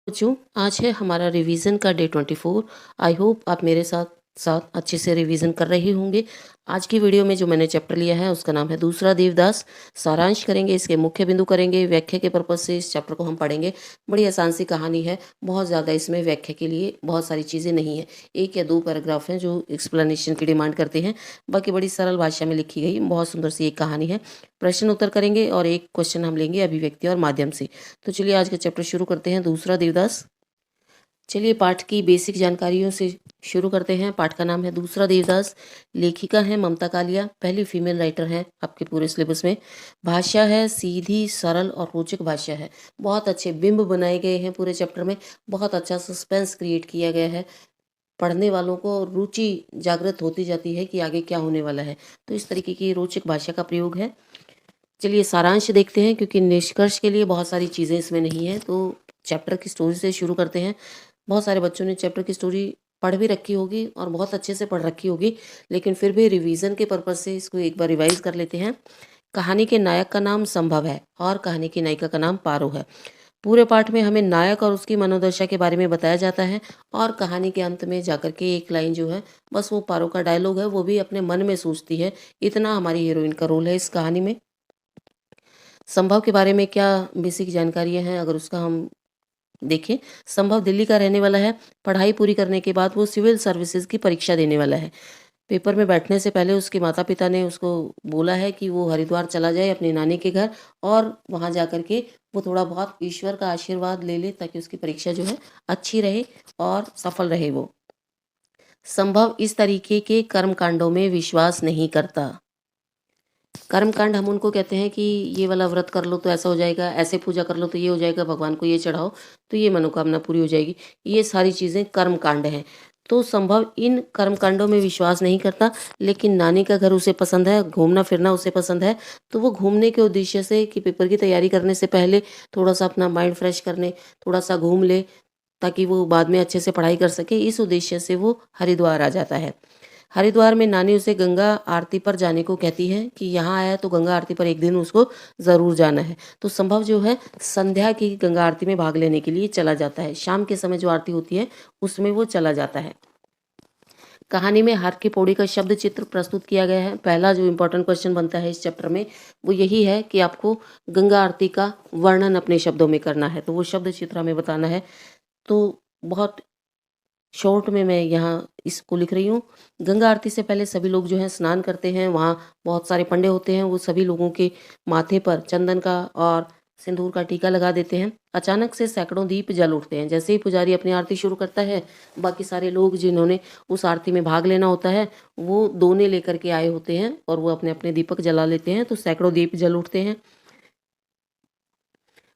बच्चों, आज है हमारा रिवीजन का डे 24। आई होप आप मेरे साथ साथ अच्छे से रिवीजन कर रहे होंगे। आज की वीडियो में जो मैंने चैप्टर लिया है उसका नाम है दूसरा देवदास। सारांश करेंगे, इसके मुख्य बिंदु करेंगे, व्याख्या के पर्पज से इस चैप्टर को हम पढ़ेंगे। बड़ी आसान सी कहानी है, बहुत ज़्यादा इसमें व्याख्या के लिए बहुत सारी चीज़ें नहीं है। एक या दो पैराग्राफ हैं जो एक्सप्लेनेशन की डिमांड करते हैं, बाकी बड़ी सरल भाषा में लिखी गई बहुत सुंदर सी एक कहानी है। प्रश्न उत्तर करेंगे और एक क्वेश्चन हम लेंगे अभिव्यक्ति और माध्यम से। तो चलिए आज का चैप्टर शुरू करते हैं, दूसरा देवदास। चलिए पाठ की बेसिक जानकारियों से शुरू करते हैं। पाठ का नाम है दूसरा देवदास। लेखिका है ममता कालिया, पहली फीमेल राइटर है आपके पूरे सिलेबस में। भाषा है सीधी, सरल और रोचक भाषा है। बहुत अच्छे बिंब बनाए गए हैं पूरे चैप्टर में, बहुत अच्छा सस्पेंस क्रिएट किया गया है। पढ़ने वालों को रुचि जागृत होती जाती है कि आगे क्या होने वाला है। तो इस तरीके की रोचक भाषा का प्रयोग है। चलिए सारांश देखते हैं, क्योंकि निष्कर्ष के लिए बहुत सारी चीज़ें इसमें नहीं है। तो चैप्टर की स्टोरी से शुरू करते हैं। बहुत सारे बच्चों ने चैप्टर की स्टोरी पढ़ भी रखी होगी और बहुत अच्छे से पढ़ रखी होगी, लेकिन फिर भी रिवीजन के पर्पज से इसको एक बार रिवाइज कर लेते हैं। कहानी के नायक का नाम संभव है और कहानी की नायिका का नाम पारो है। पूरे पाठ में हमें नायक और उसकी मनोदशा के बारे में बताया जाता है, और कहानी के अंत में जाकर के एक लाइन जो है बस वो पारो का डायलॉग है, वो भी अपने मन में सोचती है। इतना हमारी हीरोइन का रोल है इस कहानी में। संभव के बारे में क्या बेसिक जानकारियां हैं अगर उसका हम देखें। संभव दिल्ली का रहने वाला है। पढ़ाई पूरी करने के बाद वो सिविल सर्विसेज की परीक्षा देने वाला है। पेपर में बैठने से पहले उसके माता पिता ने उसको बोला है कि वो हरिद्वार चला जाए अपनी नानी के घर, और वहाँ जा कर के वो थोड़ा बहुत ईश्वर का आशीर्वाद ले ले ताकि उसकी परीक्षा जो है अच्छी रहे और सफल रहे वो। संभव इस तरीके के कर्म कांडों में विश्वास नहीं करता। कर्मकांड हम उनको कहते हैं कि ये वाला व्रत कर लो तो ऐसा हो जाएगा, ऐसे पूजा कर लो तो ये हो जाएगा, भगवान को ये चढ़ाओ तो ये मनोकामना पूरी हो जाएगी। ये सारी चीज़ें कर्मकांड हैं। तो संभव इन कर्मकांडों में विश्वास नहीं करता, लेकिन नानी का घर उसे पसंद है, घूमना फिरना उसे पसंद है। तो वो घूमने के उद्देश्य से कि पेपर की तैयारी करने से पहले थोड़ा सा अपना माइंड फ्रेश करने थोड़ा सा घूम ले, ताकि वो बाद में अच्छे से पढ़ाई कर सके, इस उद्देश्य से वो हरिद्वार आ जाता है। हरिद्वार में नानी उसे गंगा आरती पर जाने को कहती है कि यहाँ आया तो गंगा आरती पर एक दिन उसको ज़रूर जाना है। तो संभव जो है संध्या की गंगा आरती में भाग लेने के लिए चला जाता है। शाम के समय जो आरती होती है उसमें वो चला जाता है। कहानी में हर की पौड़ी का शब्द चित्र प्रस्तुत किया गया है। पहला जो इम्पोर्टेंट क्वेश्चन बनता है इस चैप्टर में वो यही है कि आपको गंगा आरती का वर्णन अपने शब्दों में करना है, तो वो शब्द चित्र हमें बताना है। तो बहुत शॉर्ट में मैं यहाँ इसको लिख रही हूँ। गंगा आरती से पहले सभी लोग जो है स्नान करते हैं। वहाँ बहुत सारे पंडे होते हैं, वो सभी लोगों के माथे पर चंदन का और सिंदूर का टीका लगा देते हैं। अचानक से सैकड़ों दीप जल उठते हैं। जैसे ही पुजारी अपनी आरती शुरू करता है, बाकी सारे लोग जिन्होंने उस आरती में भाग लेना होता है वो दोने लेकर के आए होते हैं और वो अपने अपने दीपक जला लेते हैं। तो सैकड़ों दीप जल उठते हैं।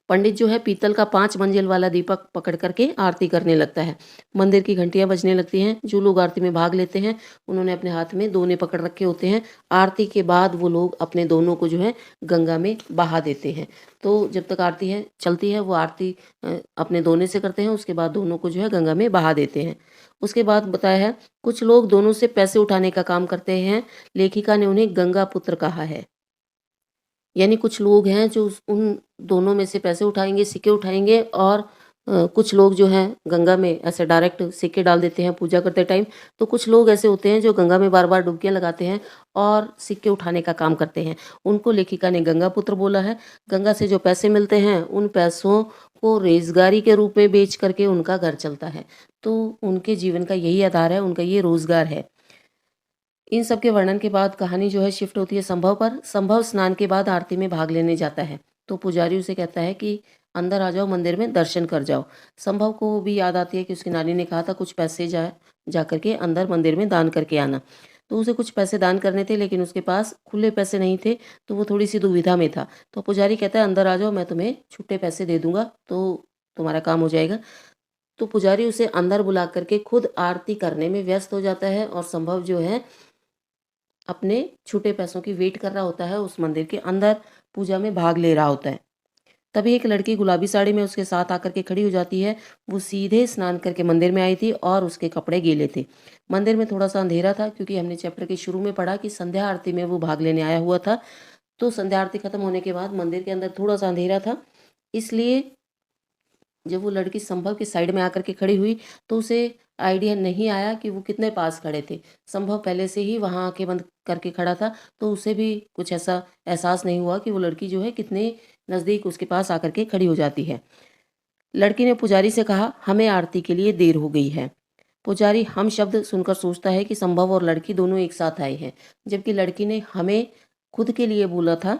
पंडित जो है पीतल का 5 मंजिल वाला दीपक पकड़ करके आरती करने लगता है। मंदिर की घंटियां बजने लगती हैं। जो लोग आरती में भाग लेते हैं उन्होंने अपने हाथ में दोने पकड़ रखे होते हैं। आरती के बाद वो लोग अपने दोनों को जो है गंगा में बहा देते हैं। तो जब तक आरती है चलती है वो आरती अपने दोने से करते हैं, उसके बाद दोनों को जो है गंगा में बहा देते हैं। उसके बाद बताया है कुछ लोग दोनों से पैसे उठाने का काम करते हैं। लेखिका ने उन्हें गंगा पुत्र कहा है। यानी कुछ लोग हैं जो उन दोनों में से पैसे उठाएंगे, सिक्के उठाएंगे, और कुछ लोग जो हैं गंगा में ऐसे डायरेक्ट सिक्के डाल देते हैं पूजा करते टाइम। तो कुछ लोग ऐसे होते हैं जो गंगा में बार बार डुबकियां लगाते हैं और सिक्के उठाने का काम करते हैं। उनको लेखिका ने गंगा पुत्र बोला है। गंगा से जो पैसे मिलते हैं उन पैसों को रेजगारी के रूप में बेच करके उनका घर चलता है। तो उनके जीवन का यही आधार है, उनका ये रोजगार है। इन सब के वर्णन के बाद कहानी जो है शिफ्ट होती है संभव पर। संभव स्नान के बाद आरती में भाग लेने जाता है। तो पुजारी उसे कहता है कि अंदर आ जाओ, मंदिर में दर्शन कर जाओ। संभव को भी याद आती है कि उसकी नानी ने कहा था कुछ पैसे जा करके अंदर मंदिर में दान करके आना। तो उसे कुछ पैसे दान करने थे, लेकिन उसके पास खुले पैसे नहीं थे, तो वो थोड़ी सी दुविधा में था। तो पुजारी कहता है अंदर आ जाओ, मैं तुम्हें छुट्टे पैसे दे दूंगा तो तुम्हारा काम हो जाएगा। तो पुजारी उसे अंदर बुला करके खुद आरती करने में व्यस्त हो जाता है, और संभव जो है अपने छूटे पैसों की वेट कर रहा होता है। उस मंदिर के अंदर पूजा में भाग ले रहा होता है। तभी एक लड़की गुलाबी साड़ी में उसके साथ आकर के खड़ी हो जाती है। वो सीधे स्नान करके मंदिर में आई थी और उसके कपड़े गीले थे। मंदिर में थोड़ा सा अंधेरा था, क्योंकि हमने चैप्टर के शुरू में पढ़ा कि संध्या आरती में वो भाग लेने आया हुआ था। तो संध्या आरती खत्म होने के बाद मंदिर के अंदर थोड़ा सा अंधेरा था, इसलिए जब वो लड़की संभव के साइड में आकर के खड़ी हुई तो उसे आइडिया नहीं आया कि वो कितने पास खड़े थे। संभव पहले से ही वहाँ आँखें बंद करके खड़ा था, तो उसे भी कुछ ऐसा एहसास नहीं हुआ कि वो लड़की जो है कितने नज़दीक उसके पास आकर के खड़ी हो जाती है। लड़की ने पुजारी से कहा, हमें आरती के लिए देर हो गई है। पुजारी हम शब्द सुनकर सोचता है कि संभव और लड़की दोनों एक साथ आए हैं, जबकि लड़की ने हमें खुद के लिए बोला था।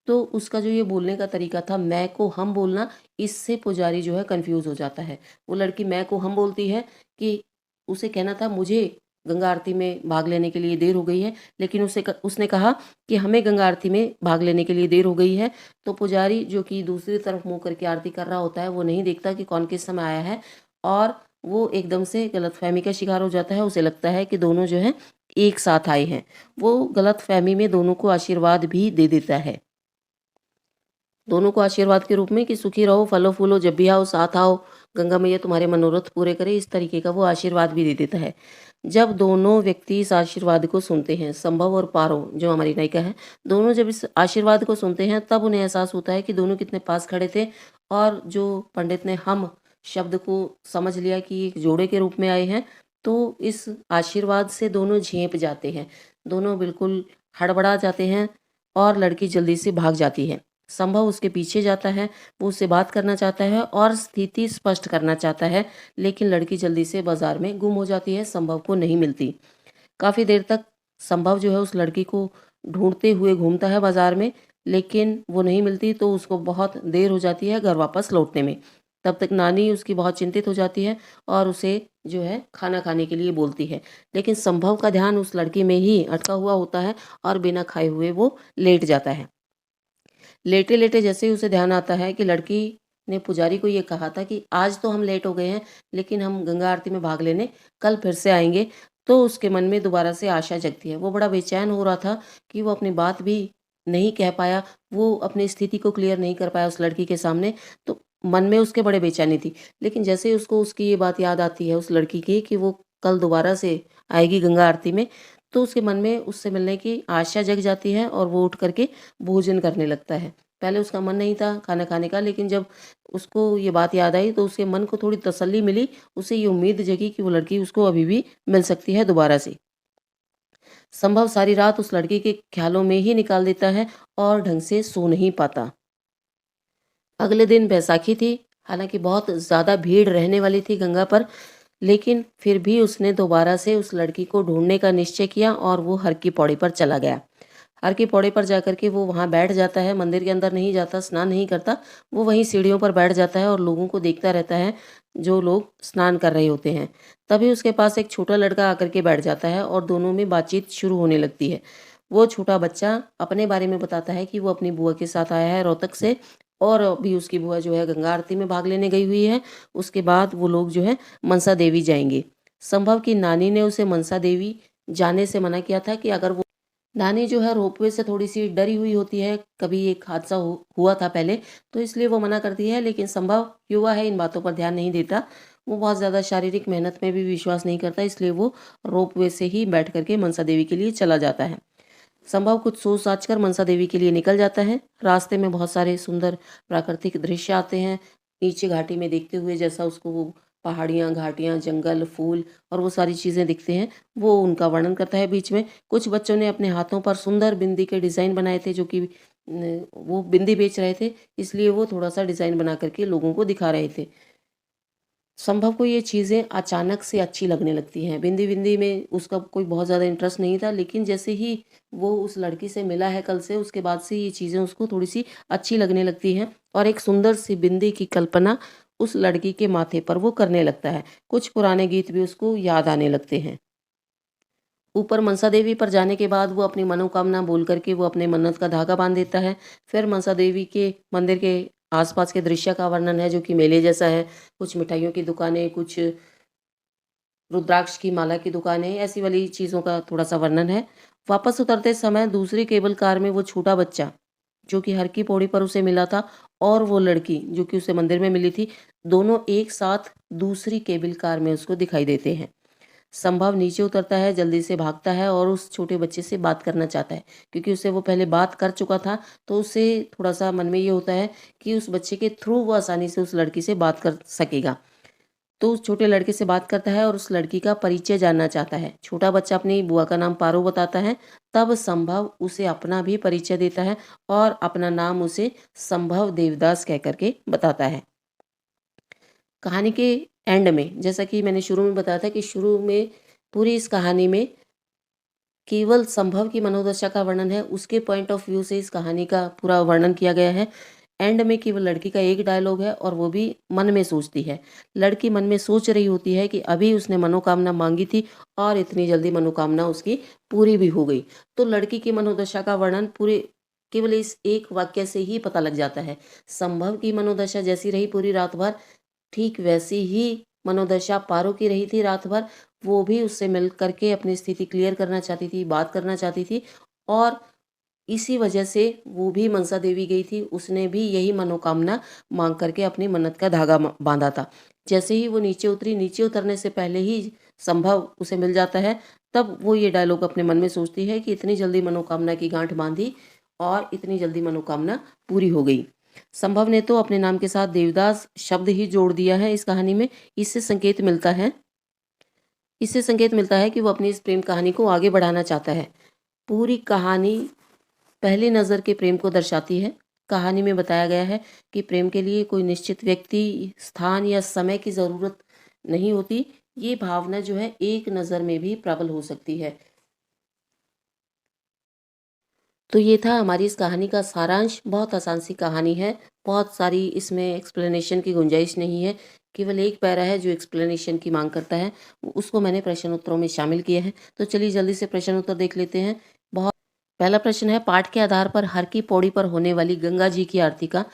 तो उसका जो ये बोलने का तरीका था, मैं को हम बोलना, इससे पुजारी जो है कंफ्यूज हो जाता है। वो लड़की मैं को हम बोलती है कि उसे कहना था मुझे गंगा आरती में भाग लेने के लिए देर हो गई है, लेकिन उसने कहा कि हमें गंगा आरती में भाग लेने के लिए देर हो गई है। तो पुजारी जो कि दूसरी तरफ मुंह करके आरती कर रहा होता है, वो नहीं देखता कि कौन किस समय आया है, और वो एकदम से गलतफहमी का शिकार हो जाता है। उसे लगता है कि दोनों जो है एक साथ आए हैं। वो गलतफहमी में दोनों को आशीर्वाद भी दे देता है, दोनों को आशीर्वाद के रूप में कि सुखी रहो, फलो फूलो, जब भी आओ साथ आओ, गंगा मैया तुम्हारे मनोरथ पूरे करे, इस तरीके का वो आशीर्वाद भी दे देता है। जब दोनों व्यक्ति इस आशीर्वाद को सुनते हैं, संभव और पारो जो हमारी नायिका है, दोनों जब इस आशीर्वाद को सुनते हैं तब उन्हें एहसास होता है कि दोनों कितने पास खड़े थे, और जो पंडित ने हम शब्द को समझ लिया कि एक जोड़े के रूप में आए हैं, तो इस आशीर्वाद से दोनों झेंप जाते हैं, दोनों बिल्कुल हड़बड़ा जाते हैं, और लड़की जल्दी से भाग जाती है। संभव उसके पीछे जाता है, वो उससे बात करना चाहता है और स्थिति स्पष्ट करना चाहता है, लेकिन लड़की जल्दी से बाजार में गुम हो जाती है, संभव को नहीं मिलती। काफ़ी देर तक संभव जो है उस लड़की को ढूंढते हुए घूमता है बाजार में, लेकिन वो नहीं मिलती, तो उसको बहुत देर हो जाती है घर वापस लौटने में। तब तक नानी उसकी बहुत चिंतित हो जाती है और उसे जो है खाना खाने के लिए बोलती है, लेकिन संभव का ध्यान उस लड़की में ही अटका हुआ होता है और बिना खाए हुए वो लेट जाता है। लेटे लेटे जैसे ही उसे ध्यान आता है कि लड़की ने पुजारी को ये कहा था कि आज तो हम लेट हो गए हैं, लेकिन हम गंगा आरती में भाग लेने कल फिर से आएंगे, तो उसके मन में दोबारा से आशा जगती है। वो बड़ा बेचैन हो रहा था कि वो अपनी बात भी नहीं कह पाया, वो अपनी स्थिति को क्लियर नहीं कर पाया उस लड़की के सामने, तो मन में उसके बड़े बेचैनी थी। लेकिन जैसे ही उसको उसकी ये बात याद आती है उस लड़की की कि वो कल दोबारा से आएगी गंगा आरती में, तो उसके मन में उससे मिलने की आशा जग जाती है और वो उठ करके भोजन करने लगता है। पहले उसका मन नहीं था खाना खाने का, लेकिन जब उसको ये बात याद आई तो उसके मन को थोड़ी तसल्ली मिली, उसे ये उम्मीद जगी कि वो लड़की उसको अभी भी मिल सकती है दोबारा से। संभव सारी रात उस लड़की के ख्यालों में ही निकाल देता है और ढंग से सो नहीं पाता। अगले दिन बैसाखी थी, हालांकि बहुत ज़्यादा भीड़ रहने वाली थी गंगा पर, लेकिन फिर भी उसने दोबारा से उस लड़की को ढूंढने का निश्चय किया और वो हर की पौड़ी पर चला गया। हर की पौड़ी पर जाकर के वो वहाँ बैठ जाता है, मंदिर के अंदर नहीं जाता, स्नान नहीं करता, वो वहीं सीढ़ियों पर बैठ जाता है और लोगों को देखता रहता है जो लोग स्नान कर रहे होते हैं। तभी उसके पास एक छोटा लड़का आकर के बैठ जाता है और दोनों में बातचीत शुरू होने लगती है। वो छोटा बच्चा अपने बारे में बताता है कि वो अपनी बुआ के साथ आया है रोहतक से, और अभी उसकी बुआ जो है गंगा आरती में भाग लेने गई हुई है। उसके बाद वो लोग जो है मनसा देवी जाएंगे। संभव की नानी ने उसे मनसा देवी जाने से मना किया था कि अगर वो, नानी जो है रोपवे से थोड़ी सी डरी हुई होती है, कभी एक हादसा हुआ था पहले, तो इसलिए वो मना करती है, लेकिन संभव युवा है, इन बातों पर ध्यान नहीं देता। वो बहुत ज़्यादा शारीरिक मेहनत में भी विश्वास नहीं करता, इसलिए वो रोपवे से ही बैठ करके मनसा देवी के लिए चला जाता है। संभव कुछ सोच साच कर मनसा देवी के लिए निकल जाता है। रास्ते में बहुत सारे सुंदर प्राकृतिक दृश्य आते हैं, नीचे घाटी में देखते हुए जैसा उसको वो पहाड़ियाँ, घाटियाँ, जंगल, फूल और वो सारी चीज़ें दिखते हैं, वो उनका वर्णन करता है। बीच में कुछ बच्चों ने अपने हाथों पर सुंदर बिंदी के डिज़ाइन बनाए थे, जो कि वो बिंदी बेच रहे थे, इसलिए वो थोड़ा सा डिज़ाइन बना करके लोगों को दिखा रहे थे। संभव को ये चीज़ें अचानक से अच्छी लगने लगती हैं। बिंदी बिंदी में उसका कोई बहुत ज़्यादा इंटरेस्ट नहीं था, लेकिन जैसे ही वो उस लड़की से मिला है कल से, उसके बाद से ये चीज़ें उसको थोड़ी सी अच्छी लगने लगती हैं, और एक सुंदर सी बिंदी की कल्पना उस लड़की के माथे पर वो करने लगता है। कुछ पुराने गीत भी उसको याद आने लगते हैं। ऊपर मनसा देवी पर जाने के बाद वो अपनी मनोकामना बोल करके वो अपने मन्नत का धागा बांध देता है। फिर मनसा देवी के मंदिर के आसपास के दृश्य का वर्णन है, जो कि मेले जैसा है। कुछ मिठाइयों की दुकानें, कुछ रुद्राक्ष की माला की दुकानें, ऐसी वाली चीज़ों का थोड़ा सा वर्णन है। वापस उतरते समय दूसरी केबल कार में वो छोटा बच्चा जो कि हर की पौड़ी पर उसे मिला था, और वो लड़की जो कि उसे मंदिर में मिली थी, दोनों एक साथ दूसरी केबल कार में उसको दिखाई देते हैं। संभव नीचे उतरता है, जल्दी से भागता है और उस छोटे बच्चे से बात करना चाहता है, क्योंकि उससे वो पहले बात कर चुका था। तो उसे थोड़ा-सा मन में ये होता है कि उस बच्चे के थ्रू वो आसानी से उस लड़की से बात कर सकेगा। तो उस छोटे लड़के से बात करता है और उस लड़की का परिचय जानना चाहता है। छोटा बच्चा अपनी बुआ का नाम पारो बताता है, तब संभव उसे अपना भी परिचय देता है और अपना नाम उसे संभव देवदास कह कर के बताता है। कहानी के एंड में, जैसा कि मैंने शुरू में बताया था कि शुरू में पूरी इस कहानी में केवल संभव की मनोदशा का वर्णन है, उसके पॉइंट ऑफ व्यू से इस कहानी का पूरा वर्णन किया गया है। एंड में केवल लड़की का एक डायलॉग है और वो भी मन में सोचती है। लड़की मन में सोच रही होती है कि अभी उसने मनोकामना मांगी थी और इतनी जल्दी मनोकामना उसकी पूरी भी हो गई। तो लड़की की मनोदशा का वर्णन पूरे केवल इस एक वाक्य से ही पता लग जाता है। संभव की मनोदशा जैसी रही पूरी रात भर, ठीक वैसी ही मनोदशा पारो की रही थी रात भर। वो भी उससे मिल करके अपनी स्थिति क्लियर करना चाहती थी, बात करना चाहती थी और इसी वजह से वो भी मनसा देवी गई थी। उसने भी यही मनोकामना मांग करके अपनी मन्नत का धागा बांधा था। जैसे ही वो नीचे उतरी, नीचे उतरने से पहले ही संभव उसे मिल जाता है। तब वो ये डायलॉग अपने मन में सोचती है कि इतनी जल्दी मनोकामना की गांठ बांधी और इतनी जल्दी मनोकामना पूरी हो गई। संभव ने तो अपने नाम के साथ देवदास शब्द ही जोड़ दिया है इस कहानी में। इससे संकेत मिलता है कि वो अपनी इस प्रेम कहानी को आगे बढ़ाना चाहता है। पूरी कहानी पहली नज़र के प्रेम को दर्शाती है। कहानी में बताया गया है कि प्रेम के लिए कोई निश्चित व्यक्ति, स्थान या समय की ज़रूरत नहीं होती। ये भावना जो है एक नज़र में भी प्रबल हो सकती है। तो ये था हमारी इस कहानी का सारांश। बहुत आसान सी कहानी है, बहुत सारी इसमें एक्सप्लेनेशन की गुंजाइश नहीं है। केवल एक पैरा है जो एक्सप्लेनेशन की मांग करता है, उसको मैंने प्रश्न उत्तरों में शामिल किया है। तो चलिए जल्दी से प्रश्न उत्तर देख लेते हैं। बहुत पहला प्रश्न है, पाठ के आधार पर हर की पौड़ी पर होने वाली गंगा जी की आरती का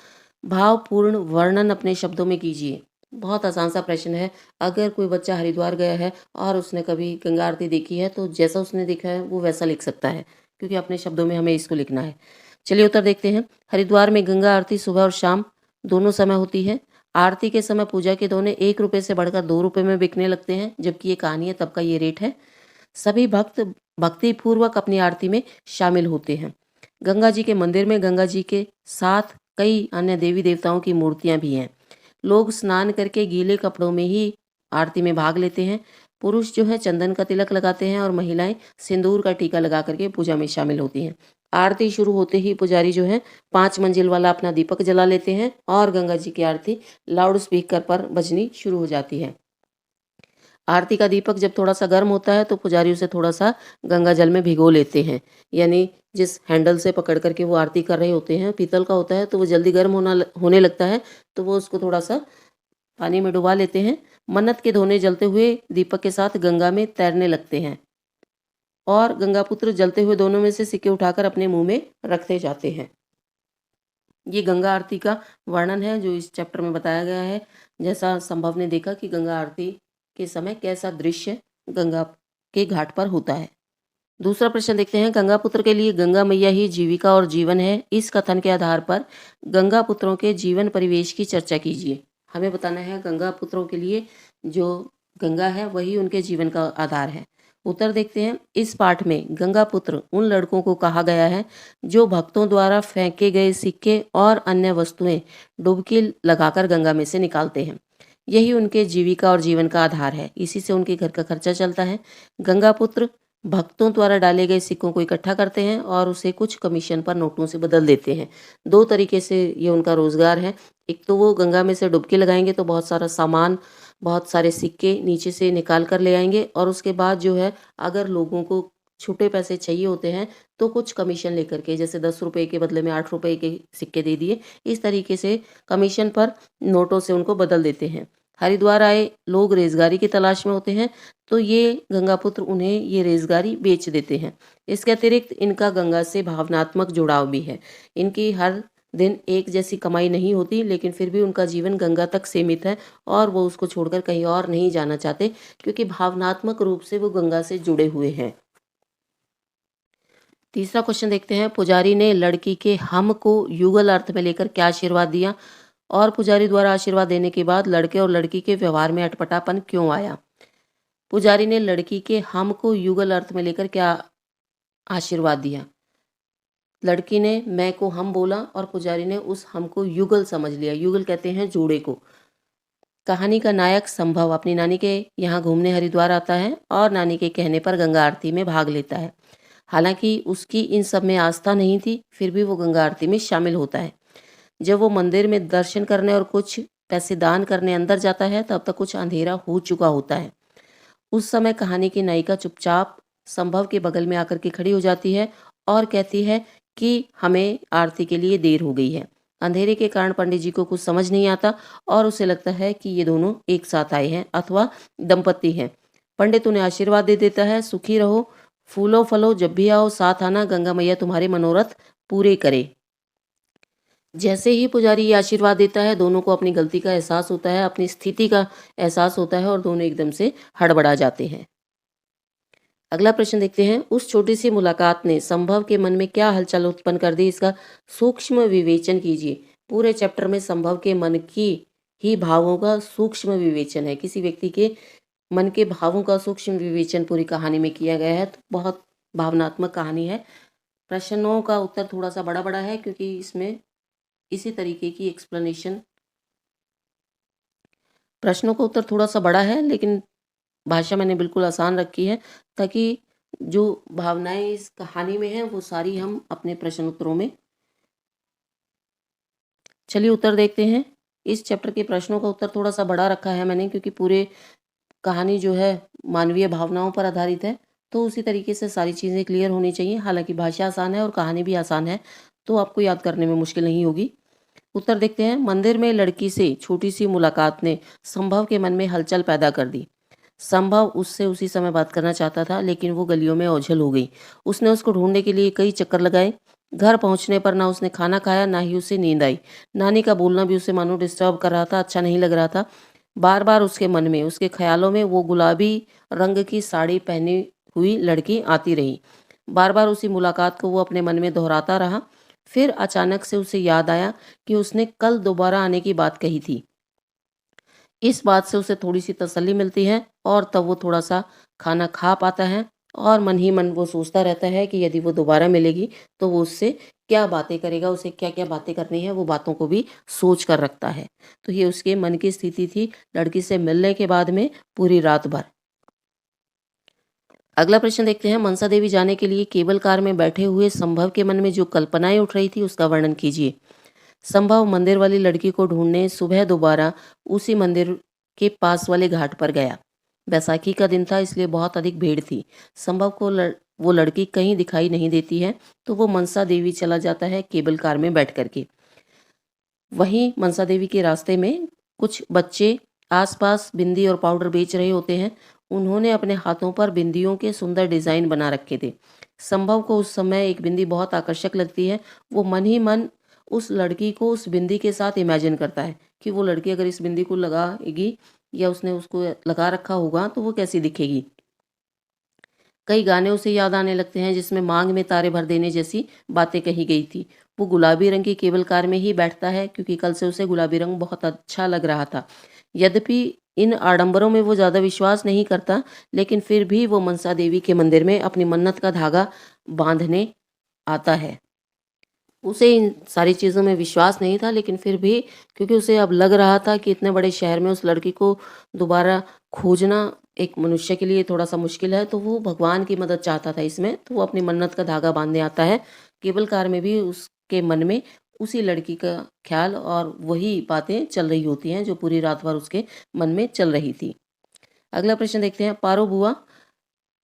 भावपूर्ण वर्णन अपने शब्दों में कीजिए। बहुत आसान सा प्रश्न है। अगर कोई बच्चा हरिद्वार गया है और उसने कभी गंगा आरती देखी है तो जैसा उसने देखा है वो वैसा लिख सकता है, क्योंकि अपने शब्दों में हमें इसको लिखना है। चलिए उत्तर देखते हैं। हरिद्वार में गंगा आरती सुबह और शाम दोनों समय होती है। आरती के समय पूजा के दोने 1 रुपये से बढ़कर 2 रुपये में बिकने लगते हैं, जबकि ये कहानी है तब का ये रेट है। सभी भक्त भक्ति पूर्वक अपनी आरती में शामिल होते हैं। गंगा जी के मंदिर में गंगा जी के साथ कई अन्य देवी देवताओं की मूर्तियां भी हैं। लोग स्नान करके गीले कपड़ों में ही आरती में भाग लेते हैं। पुरुष जो है चंदन का तिलक लगाते हैं और महिलाएं सिंदूर का टीका लगा करके पूजा में शामिल होती हैं। आरती शुरू होते ही पुजारी जो है 5 मंजिल वाला अपना दीपक जला लेते हैं और गंगा जी की आरती लाउड स्पीकर पर बजनी शुरू हो जाती है। आरती का दीपक जब थोड़ा सा गर्म होता है तो पुजारी उसे थोड़ा सा गंगा जल में भिगो लेते हैं। यानी जिस हैंडल से पकड़ करके वो आरती कर रहे होते हैं, पीतल का होता है, तो वो जल्दी गर्म होने लगता है, तो वो उसको थोड़ा सा पानी में डुबा लेते हैं। मन्नत के धोने जलते हुए दीपक के साथ गंगा में तैरने लगते हैं और गंगा पुत्र जलते हुए दोनों में से सिक्के उठाकर अपने मुंह में रखते जाते हैं। ये गंगा आरती का वर्णन है जो इस चैप्टर में बताया गया है। जैसा संभव ने देखा कि गंगा आरती के समय कैसा दृश्य गंगा के घाट पर होता है। दूसरा प्रश्न देखते हैं। गंगा पुत्र के लिए गंगा मैया ही जीविका और जीवन है। इस कथन के आधार पर गंगा पुत्रों के जीवन परिवेश की चर्चा कीजिए। हमें बताना है गंगा पुत्रों के लिए जो गंगा है वही उनके जीवन का आधार है। उत्तर देखते हैं। इस पाठ में गंगा पुत्र उन लड़कों को कहा गया है जो भक्तों द्वारा फेंके गए सिक्के और अन्य वस्तुएं डुबकी लगाकर गंगा में से निकालते हैं। यही उनके जीविका और जीवन का आधार है। इसी से उनके घर का खर्चा चलता है। गंगा पुत्र भक्तों द्वारा डाले गए सिक्कों को इकट्ठा करते हैं और उसे कुछ कमीशन पर नोटों से बदल देते हैं। 2 तरीके से ये उनका रोजगार है। एक तो वो गंगा में से डुबकी लगाएंगे तो बहुत सारा सामान, बहुत सारे सिक्के नीचे से निकाल कर ले आएंगे और उसके बाद जो है अगर लोगों को छोटे पैसे चाहिए होते हैं तो कुछ कमीशन लेकर के, जैसे 10 रुपये के बदले में 8 रुपये के सिक्के दे दिए, इस तरीके से कमीशन पर नोटों से उनको बदल देते हैं। हरिद्वार आए लोग रेजगारी की तलाश में होते हैं तो ये गंगापुत्र उन्हें ये रेजगारी बेच देते हैं। इसके अतिरिक्त इनका गंगा से भावनात्मक जुड़ाव भी है। इनकी हर दिन एक जैसी कमाई नहीं होती, लेकिन फिर भी उनका जीवन गंगा तक सीमित है और वो उसको छोड़कर कहीं और नहीं जाना चाहते, क्योंकि भावनात्मक रूप से वो गंगा से जुड़े हुए हैं। तीसरा क्वेश्चन देखते हैं। पुजारी ने लड़की के हम को युगल अर्थ में लेकर क्या आशीर्वाद दिया और पुजारी द्वारा आशीर्वाद देने के बाद लड़के और लड़की के व्यवहार में अटपटापन क्यों आया। पुजारी ने लड़की के हम को युगल अर्थ में लेकर क्या आशीर्वाद दिया। लड़की ने मैं को हम बोला और पुजारी ने उस हम को युगल समझ लिया। युगल कहते हैं जोड़े को। कहानी का नायक संभव अपनी नानी के यहाँ घूमने हरिद्वार आता है और नानी के कहने पर गंगा आरती में भाग लेता है। हालांकि उसकी इन सब में आस्था नहीं थी, फिर भी वो गंगा आरती में शामिल होता है। जब वो मंदिर में दर्शन करने और कुछ पैसे दान करने अंदर जाता है तब तक कुछ अंधेरा हो चुका होता है। उस समय कहानी की नायिका चुपचाप संभव के बगल में आकर के खड़ी हो जाती है और कहती है कि हमें आरती के लिए देर हो गई है। अंधेरे के कारण पंडित जी को कुछ समझ नहीं आता और उसे लगता है कि ये दोनों एक साथ आए हैं अथवा दंपति हैं। पंडित उन्हें आशीर्वाद दे देता है, सुखी रहो, फूलो फलो, जब भी आओ साथ आना, गंगा मैया तुम्हारे मनोरथ पूरे करे। जैसे ही पुजारी ये आशीर्वाद देता है, दोनों को अपनी गलती का एहसास होता है, अपनी स्थिति का एहसास होता है और दोनों एकदम से हड़बड़ा जाते हैं। अगला प्रश्न देखते हैं। उस छोटी सी मुलाकात ने संभव के मन में क्या हलचल उत्पन्न कर दी, इसका सूक्ष्म विवेचन कीजिए। पूरे चैप्टर में संभव के मन की ही भावों का सूक्ष्म विवेचन है। किसी व्यक्ति के मन के भावों का सूक्ष्म विवेचन पूरी कहानी में किया गया है। तो बहुत भावनात्मक कहानी है। प्रश्नों का उत्तर थोड़ा सा बड़ा बड़ा है क्योंकि इसमें इसी तरीके की एक्सप्लेनेशन, प्रश्नों का उत्तर थोड़ा सा बड़ा है लेकिन भाषा मैंने बिल्कुल आसान रखी है ताकि जो भावनाएं इस कहानी में हैं वो सारी हम अपने प्रश्न उत्तरों में। चलिए उत्तर देखते हैं। इस चैप्टर के प्रश्नों का उत्तर थोड़ा सा बड़ा रखा है मैंने क्योंकि पूरे कहानी जो है मानवीय भावनाओं पर आधारित है, तो उसी तरीके से सारी चीज़ें क्लियर होनी चाहिए। हालांकि भाषा आसान है और कहानी भी आसान है तो आपको याद करने में मुश्किल नहीं होगी। उत्तर देखते हैं। मंदिर में लड़की से छोटी सी मुलाकात ने संभव के मन में हलचल पैदा कर दी। संभव उससे उसी समय बात करना चाहता था लेकिन वो गलियों में ओझल हो गई। उसने उसको ढूंढने के लिए कई चक्कर लगाए। घर पहुंचने पर ना उसने खाना खाया ना ही उसे नींद आई। नानी का बोलना भी उसे मानो डिस्टर्ब कर रहा था, अच्छा नहीं लग रहा था। बार बार उसके मन में, उसके ख्यालों में वो गुलाबी रंग की साड़ी पहनी हुई लड़की आती रही। बार बार उसी मुलाकात को वो अपने मन में दोहराता रहा। फिर अचानक से उसे याद आया कि उसने कल दोबारा आने की बात कही थी। इस बात से उसे थोड़ी सी तसल्ली मिलती है और तब वो थोड़ा सा खाना खा पाता है और मन ही मन वो सोचता रहता है कि यदि वो दोबारा मिलेगी तो वो उससे क्या बातें करेगा, उसे क्या क्या बातें करनी है, वो बातों को भी सोच कर रखता है। तो ये उसके मन की स्थिति थी लड़की से मिलने के बाद में पूरी रात भर। अगला प्रश्न देखते हैं। मनसा देवी जाने के लिए केबल कार में बैठे हुए संभव के मन में जो कल्पनाएं उठ रही थी उसका वर्णन कीजिए। संभव मंदिर वाली लड़की को ढूंढने सुबह दोबारा उसी मंदिर के पास वाले घाट पर गया। बैसाखी का दिन था इसलिए बहुत अधिक भीड़ थी। संभव को वो लड़की कहीं दिखाई नहीं देती है तो वो मनसा देवी चला जाता है केबल कार में बैठ करके। वहीं मनसा देवी के रास्ते में कुछ बच्चे आसपास बिंदी और पाउडर बेच रहे होते हैं। उन्होंने अपने हाथों पर बिंदियों के सुंदर डिजाइन बना रखे थे। संभव को उस समय एक बिंदी बहुत आकर्षक लगती है। वो मन ही मन उस लड़की को उस बिंदी के साथ इमेजिन करता है कि वो लड़की अगर इस बिंदी को लगाएगी या उसने उसको लगा रखा होगा तो वो कैसी दिखेगी। कई गाने उसे याद आने लगते हैं जिसमें मांग में तारे भर देने जैसी बातें कही गई थी। वो गुलाबी रंग की केबल कार में ही बैठता है क्योंकि कल से उसे गुलाबी रंग बहुत अच्छा लग रहा था। यद्यपि इन आडंबरों में वो ज़्यादा विश्वास नहीं करता लेकिन फिर भी वो मनसा देवी के मंदिर में अपनी मन्नत का धागा बांधने आता है। उसे इन सारी चीज़ों में विश्वास नहीं था लेकिन फिर भी क्योंकि उसे अब लग रहा था कि इतने बड़े शहर में उस लड़की को दोबारा खोजना एक मनुष्य के लिए थोड़ा सा मुश्किल है, तो वो भगवान की मदद चाहता था इसमें, तो वो अपनी मन्नत का धागा बांधने आता है। केबल कार में भी उसके मन में उसी लड़की का ख्याल और वही बातें चल रही होती हैं जो पूरी रात भर उसके मन में चल रही थी। अगला प्रश्न देखते हैं।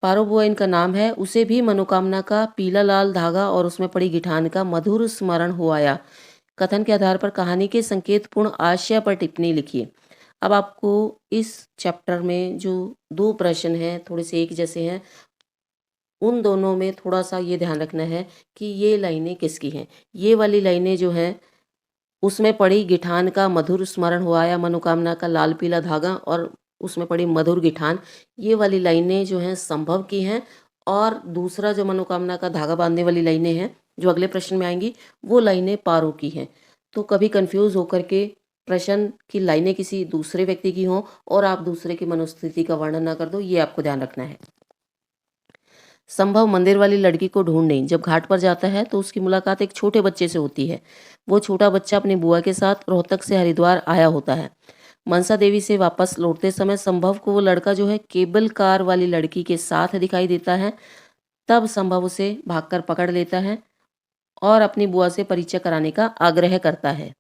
पारो बुआ इनका नाम है। उसे भी मनोकामना का पीला लाल धागा और उसमें पड़ी गिठान का मधुर स्मरण हो आया। कथन के आधार पर कहानी के संकेतपूर्ण आशय पर टिप्पणी लिखिए। अब आपको इस चैप्टर में जो दो प्रश्न हैं थोड़े से एक जैसे हैं, उन दोनों में थोड़ा सा ये ध्यान रखना है कि ये लाइनें किसकी हैं। ये वाली लाइनें जो हैं उसमें पड़ी गिठान का मधुर स्मरण हुआ या मनोकामना का लाल पीला धागा और उसमें पड़ी मधुर गिठान, ये वाली लाइनें जो हैं संभव की हैं। और दूसरा जो मनोकामना का धागा बांधने वाली लाइनें हैं जो अगले प्रश्न में आएंगी वो लाइनें पारो की हैं। तो कभी कंफ्यूज होकर के प्रश्न की लाइनें किसी दूसरे व्यक्ति की हों और आप दूसरे की मनोस्थिति का वर्णन ना कर दो, ये आपको ध्यान रखना है। संभव मंदिर वाली लड़की को ढूंढने जब घाट पर जाता है तो उसकी मुलाकात एक छोटे बच्चे से होती है। वो छोटा बच्चा अपनी बुआ के साथ रोहतक से हरिद्वार आया होता है। मनसा देवी से वापस लौटते समय संभव को वो लड़का जो है केबल कार वाली लड़की के साथ दिखाई देता है। तब संभव उसे भागकर पकड़ लेता है और अपनी बुआ से परिचय कराने का आग्रह करता है।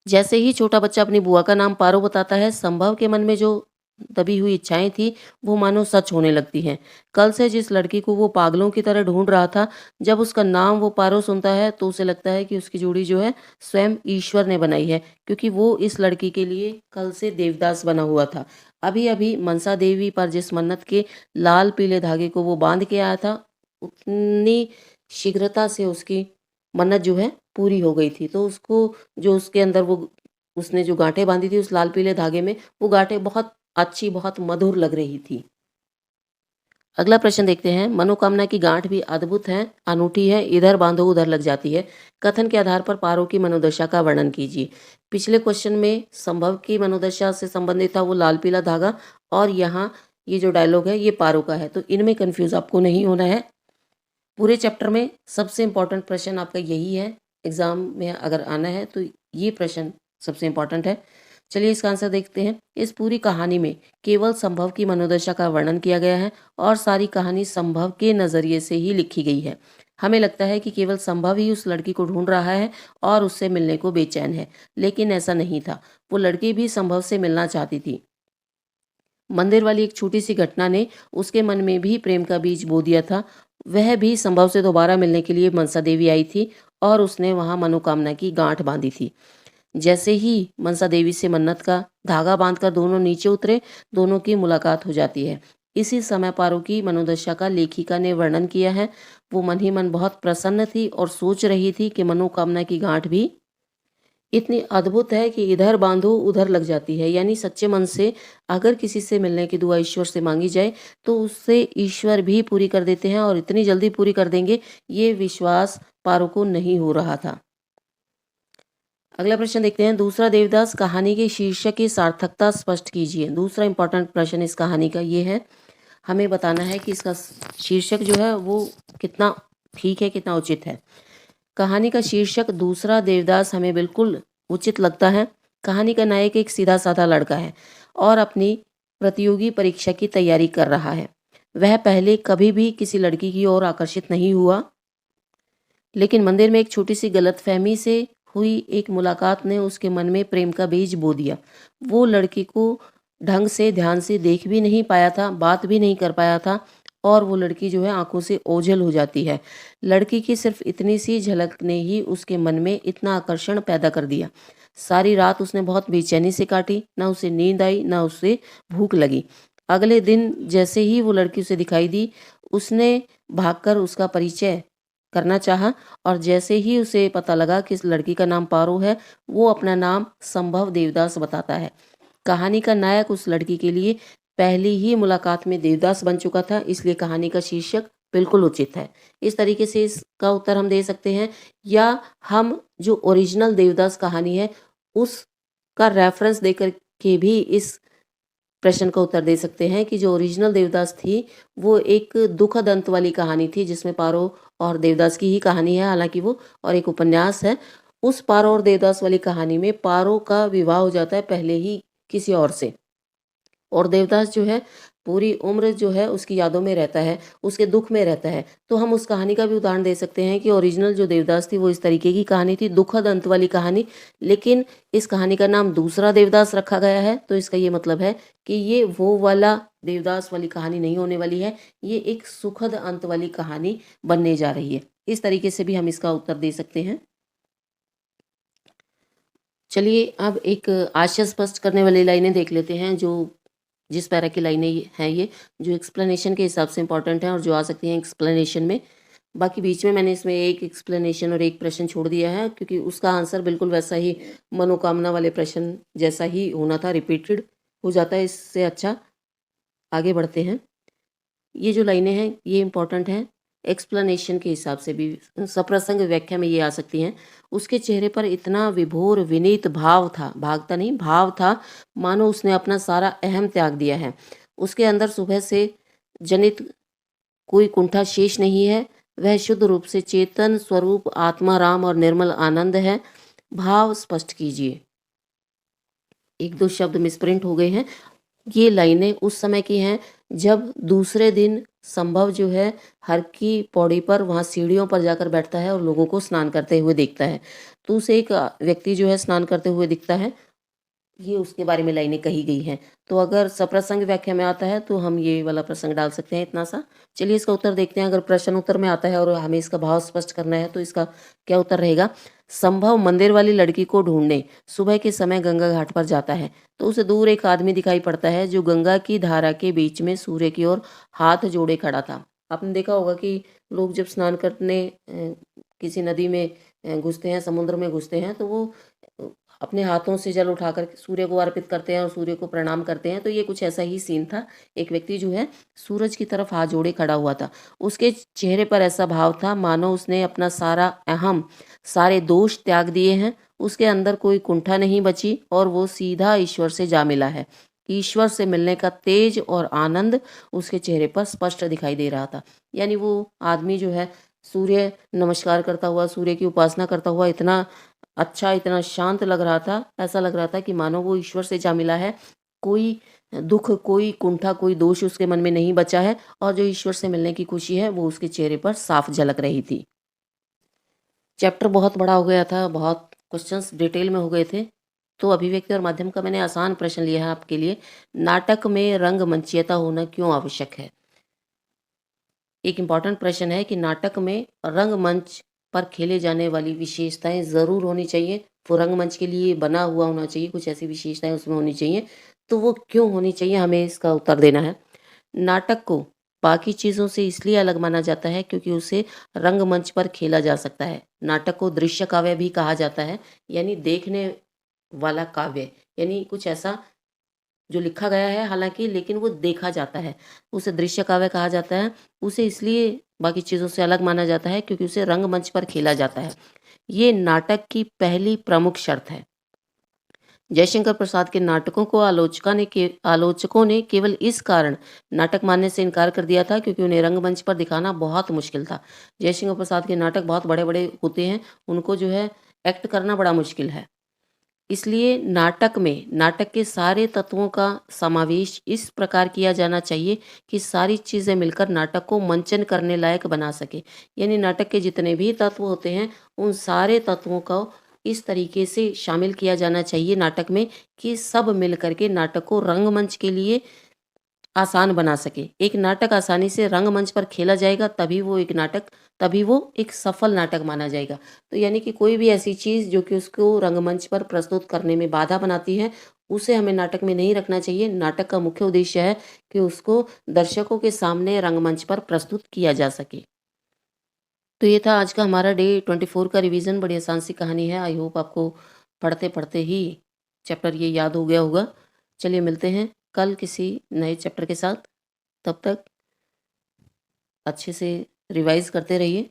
जैसे ही छोटा बच्चा अपनी बुआ का नाम पारो बताता है, संभव के मन में जो दबी हुई इच्छाएं थी वो मानो सच होने लगती हैं। कल से जिस लड़की को वो पागलों की तरह ढूंढ रहा था, जब उसका नाम वो पारो सुनता है तो उसे लगता है कि उसकी जोड़ी जो है स्वयं ईश्वर ने बनाई है, क्योंकि वो इस लड़की के लिए कल से देवदास बना हुआ था। अभी अभी मनसा देवी पर जिस मन्नत के लाल पीले धागे को वो बांध के आया था, उतनी शीघ्रता से उसकी मन्नत जो है पूरी हो गई थी। तो उसको जो उसके अंदर वो उसने जो गांठें बांधी थी उस लाल पीले धागे में, वो गांठें बहुत अच्छी, बहुत मधुर लग रही थी। अगला प्रश्न देखते हैं। मनोकामना की गांठ भी अद्भुत है, अनूठी है, इधर बांधो उधर लग जाती है। कथन के आधार पर पारो की मनोदशा का वर्णन कीजिए। पिछले क्वेश्चन में संभव की मनोदशा से संबंधित था वो लाल पीला धागा, और यहाँ ये जो डायलॉग है ये पारो का है, तो इनमें कंफ्यूज आपको नहीं होना है। पूरे चैप्टर में सबसे इम्पोर्टेंट प्रश्न आपका यही है। एग्जाम में अगर आना है तो ये प्रश्न सबसे इम्पोर्टेंट है। चलिए इसका आंसर देखते हैं। इस पूरी कहानी में केवल संभव की मनोदशा का वर्णन किया गया है और सारी कहानी संभव के नज़रिए से ही लिखी गई है। हमें लगता है कि केवल संभव ही उस लड़की को ढूंढ रहा है और उससे मिलने को बेचैन है, लेकिन ऐसा नहीं था। वो लड़की भी संभव से मिलना चाहती थी। मंदिर वाली एक छोटी सी घटना ने उसके मन में भी प्रेम का बीज बो दिया था। वह भी संभव से दोबारा मिलने के लिए मनसा देवी आई थी और उसने वहां मनोकामना की गांठ बांधी थी। जैसे ही मनसा देवी से मन्नत का धागा बांधकर दोनों नीचे उतरे, दोनों की मुलाकात हो जाती है। इसी समय पारो की मनोदशा का लेखिका ने वर्णन किया है। वो मन ही मन बहुत प्रसन्न थी और सोच रही थी कि मनोकामना की गांठ भी इतनी अद्भुत है कि इधर बांधो उधर लग जाती है। यानी सच्चे मन से अगर किसी से मिलने की दुआ ईश्वर से मांगी जाए तो उससे ईश्वर भी पूरी कर देते हैं, और इतनी जल्दी पूरी कर देंगे ये विश्वास पारो को नहीं हो रहा था। अगला प्रश्न देखते हैं। दूसरा देवदास कहानी के शीर्षक की सार्थकता स्पष्ट कीजिए। दूसरा इंपॉर्टेंट प्रश्न इस कहानी का ये है, हमें बताना है कि इसका शीर्षक जो है वो कितना ठीक है, कितना उचित है। कहानी का शीर्षक दूसरा देवदास हमें बिल्कुल उचित लगता है। कहानी का नायक एक सीधा साधा लड़का है और अपनी प्रतियोगी परीक्षा की तैयारी कर रहा है। वह पहले कभी भी किसी लड़की की ओर आकर्षित नहीं हुआ, लेकिन मंदिर में एक छोटी सी गलतफहमी से हुई एक मुलाकात ने उसके मन में प्रेम का बीज बो दिया। वो लड़की को ढंग से ध्यान से देख भी नहीं पाया था, बात भी नहीं कर पाया था, और वो लड़की जो है आंखों से ओझल हो जाती है। लड़की की सिर्फ इतनी सी झलक ने ही उसके मन में इतना आकर्षण पैदा कर दिया। सारी रात उसने बहुत बेचैनी से काटी, ना उसे नींद आई ना उसे भूख लगी। अगले दिन जैसे ही वो लड़की उसे दिखाई दी, उसने भागकर उसका परिचय करना चाहा, और जैसे ही उसे पता लगा कि इस लड़की का नाम पारो है, वो अपना नाम संभव देवदास बताता है। कहानी का नायक उस लड़की के लिए पहली ही मुलाकात में देवदास बन चुका था, इसलिए कहानी का शीर्षक बिल्कुल उचित है। इस तरीके से इसका उत्तर हम दे सकते हैं, या हम जो ओरिजिनल देवदास कहानी है उसका रेफरेंस देकर के भी इस प्रश्न का उत्तर दे सकते हैं कि जो ओरिजिनल देवदास थी वो एक दुखद अंत वाली कहानी थी, जिसमें पारो और देवदास की ही कहानी है हालांकि वो, और एक उपन्यास है। उस पारो और देवदास वाली कहानी में पारो का विवाह हो जाता है पहले ही किसी और से, और देवदास जो है पूरी उम्र जो है उसकी यादों में रहता है, उसके दुख में रहता है। तो हम उस कहानी का भी उदाहरण दे सकते हैं कि ओरिजिनल जो देवदास थी वो इस तरीके की कहानी थी, दुखद अंत वाली कहानी। लेकिन इस कहानी का नाम दूसरा देवदास रखा गया है, तो इसका ये मतलब है कि ये वो वाला देवदास वाली कहानी नहीं होने वाली है, ये एक सुखद अंत वाली कहानी बनने जा रही है। इस तरीके से भी हम इसका उत्तर दे सकते हैं। चलिए अब एक आशय स्पष्ट करने वाली लाइनें देख लेते हैं, जो जिस पैरा की लाइनें हैं ये जो एक्सप्लेनेशन के हिसाब से इंपॉर्टेंट हैं और जो आ सकती हैं एक्सप्लेनेशन में। बाकी बीच में मैंने इसमें एक एक्सप्लेनेशन और एक प्रश्न छोड़ दिया है, क्योंकि उसका आंसर बिल्कुल वैसा ही मनोकामना वाले प्रश्न जैसा ही होना था, रिपीटेड हो जाता है। इससे अच्छा आगे बढ़ते हैं। ये जो लाइनें हैं ये इंपॉर्टेंट हैं। एक्सप्लेनेशन के हिसाब से भी सप्रसंग व्याख्या में ये आ सकती हैं। उसके चेहरे पर इतना विभोर विनीत भाव था, भागता नहीं भाव था, मानो उसने अपना सारा अहम त्याग दिया है। उसके अंदर सुबह से जनित कोई कुंठा शेष नहीं है। वह शुद्ध रूप से चेतन स्वरूप आत्मा राम और निर्मल आनंद है। भाव स्पष्ट कीजिए। एक दो शब्द मिसप्रिंट हो गए हैं। ये लाइनें उस समय की हैं जब दूसरे दिन संभव जो है हर की पौड़ी पर वहाँ सीढ़ियों पर जाकर बैठता है और लोगों को स्नान करते हुए देखता है। तो उसे एक व्यक्ति जो है स्नान करते हुए दिखता है। ये उसके बारे में लाइनें कही गई हैं। तो अगर सप्रसंग व्याख्या में आता है तो हम ये वाला प्रसंग डाल सकते हैं इतना सा। चलिए इसका उत्तर देखते हैं। अगर प्रश्न उत्तर में आता है और हमें इसका भाव स्पष्ट करना है तो इसका क्या उत्तर रहेगा। संभव मंदिर वाली लड़की को ढूंढने सुबह के समय गंगा घाट पर जाता है तो उसे दूर एक आदमी दिखाई पड़ता है जो गंगा की धारा के बीच में सूर्य की ओर हाथ जोड़े खड़ा था। आपने देखा होगा कि लोग जब स्नान करने किसी नदी में घुसते हैं, समुद्र में घुसते हैं, तो वो अपने हाथों से जल उठाकर सूर्य को अर्पित करते हैं और सूर्य को प्रणाम करते हैं। तो ये कुछ ऐसा ही सीन था। एक व्यक्ति जो है सूरज की तरफ हाथ जोड़े खड़ा हुआ था। उसके चेहरे पर ऐसा भाव था मानो उसने अपना सारा अहम, सारे दोष त्याग दिए हैं। उसके अंदर कोई कुंठा नहीं बची और वो सीधा ईश्वर से जा मिला है। ईश्वर से मिलने का तेज और आनंद उसके चेहरे पर स्पष्ट दिखाई दे रहा था। यानी वो आदमी जो है सूर्य नमस्कार करता हुआ, सूर्य की उपासना करता हुआ इतना अच्छा, इतना शांत लग रहा था। ऐसा लग रहा था कि मानो वो ईश्वर से जा मिला है। कोई दुख, कोई कुंठा, कोई दोष उसके मन में नहीं बचा है और जो ईश्वर से मिलने की खुशी है वो उसके चेहरे पर साफ झलक रही थी। चैप्टर बहुत बड़ा हो गया था, बहुत क्वेश्चंस डिटेल में हो गए थे। तो अभिव्यक्ति और माध्यम का मैंने आसान प्रश्न लिया है आपके लिए। नाटक में रंगमंचीयता होना क्यों आवश्यक है? एक इम्पॉर्टेंट प्रश्न है कि नाटक में रंगमंच पर खेले जाने वाली विशेषताएं ज़रूर होनी चाहिए। वो रंगमंच के लिए बना हुआ होना चाहिए, कुछ ऐसी विशेषताएं उसमें होनी चाहिए। तो वो क्यों होनी चाहिए, हमें इसका उत्तर देना है। नाटक को बाकी चीज़ों से इसलिए अलग माना जाता है क्योंकि उसे रंगमंच पर खेला जा सकता है। नाटक को दृश्य काव्य भी कहा जाता है, यानी देखने वाला काव्य, यानी कुछ ऐसा जो लिखा गया है हालाँकि, लेकिन वो देखा जाता है, उसे दृश्य काव्य कहा जाता है। उसे इसलिए बाकी चीज़ों से अलग माना जाता है क्योंकि उसे रंगमंच पर खेला जाता है। ये नाटक की पहली प्रमुख शर्त है। जयशंकर प्रसाद के नाटकों को आलोचकों ने केवल इस कारण नाटक मानने से इनकार कर दिया था क्योंकि उन्हें रंगमंच पर दिखाना बहुत मुश्किल था। जयशंकर प्रसाद के नाटक बहुत बड़े-बड़े होते हैं, उनको जो है एक्ट करना बड़ा मुश्किल है। इसलिए नाटक के सारे तत्वों का समावेश इस प्रकार किया जाना चाहिए कि सारी चीज़ें मिलकर नाटक को मंचन करने लायक बना सके। यानी नाटक के जितने भी तत्व होते हैं उन सारे तत्वों को इस तरीके से शामिल किया जाना चाहिए नाटक में कि सब मिल कर के नाटक को रंगमंच के लिए आसान बना सके। एक नाटक आसानी से रंगमंच पर खेला जाएगा तभी वो एक सफल नाटक माना जाएगा। तो यानी कि कोई भी ऐसी चीज़ जो कि उसको रंगमंच पर प्रस्तुत करने में बाधा बनाती है, उसे हमें नाटक में नहीं रखना चाहिए। नाटक का मुख्य उद्देश्य है कि उसको दर्शकों के सामने रंगमंच पर प्रस्तुत किया जा सके। तो ये था आज का हमारा डे 24 का रिवीजन। बड़ी आसान सी कहानी है। आई होप आपको पढ़ते-पढ़ते ही चैप्टर ये याद हो गया होगा। चलिए मिलते हैं कल किसी नए चैप्टर के साथ। तब तक अच्छे से रिवाइज़ करते रहिए।